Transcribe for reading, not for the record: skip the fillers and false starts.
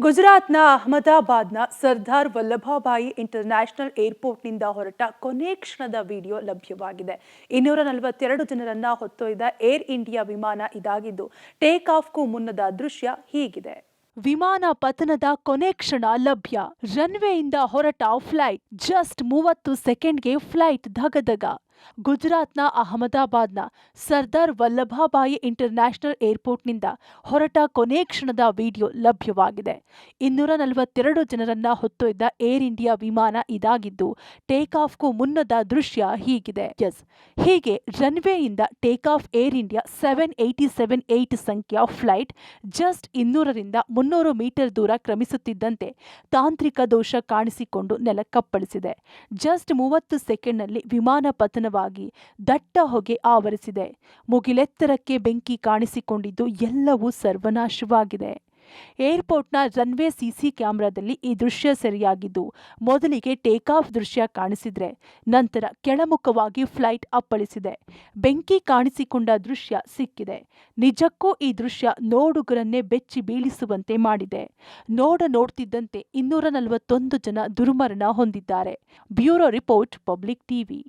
ಗುಜರಾತ್ನ ಅಹಮದಾಬಾದ್ನ ಸರ್ದಾರ್ ವಲ್ಲಭಭಾಯಿ ಇಂಟರ್ನ್ಯಾಷನಲ್ ಏರ್ಪೋರ್ಟ್ನಿಂದ ಹೊರಟ ಕೊನೆ ಕ್ಷಣದ ವಿಡಿಯೋ ಲಭ್ಯವಾಗಿದೆ. 242 ಜನರನ್ನ ಹೊತ್ತೊಯ್ದ ಏರ್ ಇಂಡಿಯಾ ವಿಮಾನ ಇದಾಗಿದ್ದು, ಟೇಕ್ ಆಫ್ಗೂ ಮುನ್ನದ ದೃಶ್ಯ ಹೀಗಿದೆ. ವಿಮಾನ ಪತನದ ಕೊನೆ ಕ್ಷಣ ಲಭ್ಯ. ರನ್ವೇಯಿಂದ ಹೊರಟ ಫ್ಲೈಟ್ ಜಸ್ಟ್ 30 ಸೆಕೆಂಡ್ಗೆ ಫ್ಲೈಟ್ ಧಗಧಗ. ಗುಜರಾತ್ನ ಅಹಮದಾಬಾದ್ನ ಸರ್ದಾರ್ ವಲ್ಲಭಭಾಯಿ ಇಂಟರ್ನ್ಯಾಷನಲ್ ಏರ್ಪೋರ್ಟ್ನಿಂದ ಹೊರಟ ಕೊನೆ ಕ್ಷಣದ ವಿಡಿಯೋ ಲಭ್ಯವಾಗಿದೆ. 242 ಜನರನ್ನ ಹೊತ್ತೊಯ್ದ ಏರ್ ಇಂಡಿಯಾ ವಿಮಾನ ಇದಾಗಿದ್ದು, ಟೇಕ್ ಆಫ್ಗೂ ಮುನ್ನದ ದೃಶ್ಯ ಹೀಗಿದೆ. ಹೀಗೆ ರನ್ವೇಯಿಂದ ಟೇಕ್ ಆಫ್ ಏರ್ ಇಂಡಿಯಾ 7878 ಸಂಖ್ಯೆಯ ಫ್ಲೈಟ್ ಜಸ್ಟ್ 200ರಿಂದ 300 ಮೀಟರ್ ದೂರ ಕ್ರಮಿಸುತ್ತಿದ್ದಂತೆ ತಾಂತ್ರಿಕ ದೋಷ ಕಾಣಿಸಿಕೊಂಡು ನೆಲಕ್ಕಪ್ಪಳಿಸಿದೆ. ಜಸ್ಟ್ 30 ಸೆಕೆಂಡ್ನಲ್ಲಿ ವಿಮಾನ ಪತನವಾಗಿ ದಟ್ಟ ಹೊಗೆ ಆವರಿಸಿದೆ. ಮುಗಿಲೆತ್ತರಕ್ಕೆ ಬೆಂಕಿ ಕಾಣಿಸಿಕೊಂಡಿದ್ದು ಎಲ್ಲವೂ ಸರ್ವನಾಶವಾಗಿದೆ. ಏರ್ಪೋರ್ಟ್ನ ರನ್ವೇ ಸಿಸಿ ಕ್ಯಾಮೆರಾದಲ್ಲಿ ಈ ದೃಶ್ಯ ಸೆರೆಯಾಗಿದ್ದು, ಮೊದಲಿಗೆ ಟೇಕ್ ಆಫ್ ದೃಶ್ಯ ಕಾಣಿಸಿದ್ರೆ ನಂತರ ಕೆಳಮುಖವಾಗಿ ಫ್ಲೈಟ್ ಅಪ್ಪಳಿಸಿದೆ. ಬೆಂಕಿ ಕಾಣಿಸಿಕೊಂಡ ದೃಶ್ಯ ಸಿಕ್ಕಿದೆ. ನಿಜಕ್ಕೂ ಈ ದೃಶ್ಯ ನೋಡುಗರನ್ನೇ ಬೆಚ್ಚಿ ಬೀಳಿಸುವಂತೆ ಮಾಡಿದೆ. ನೋಡ್ತಿದ್ದಂತೆ 241 ಜನ ದುರ್ಮರಣ ಹೊಂದಿದ್ದಾರೆ. Bureau report, public TV.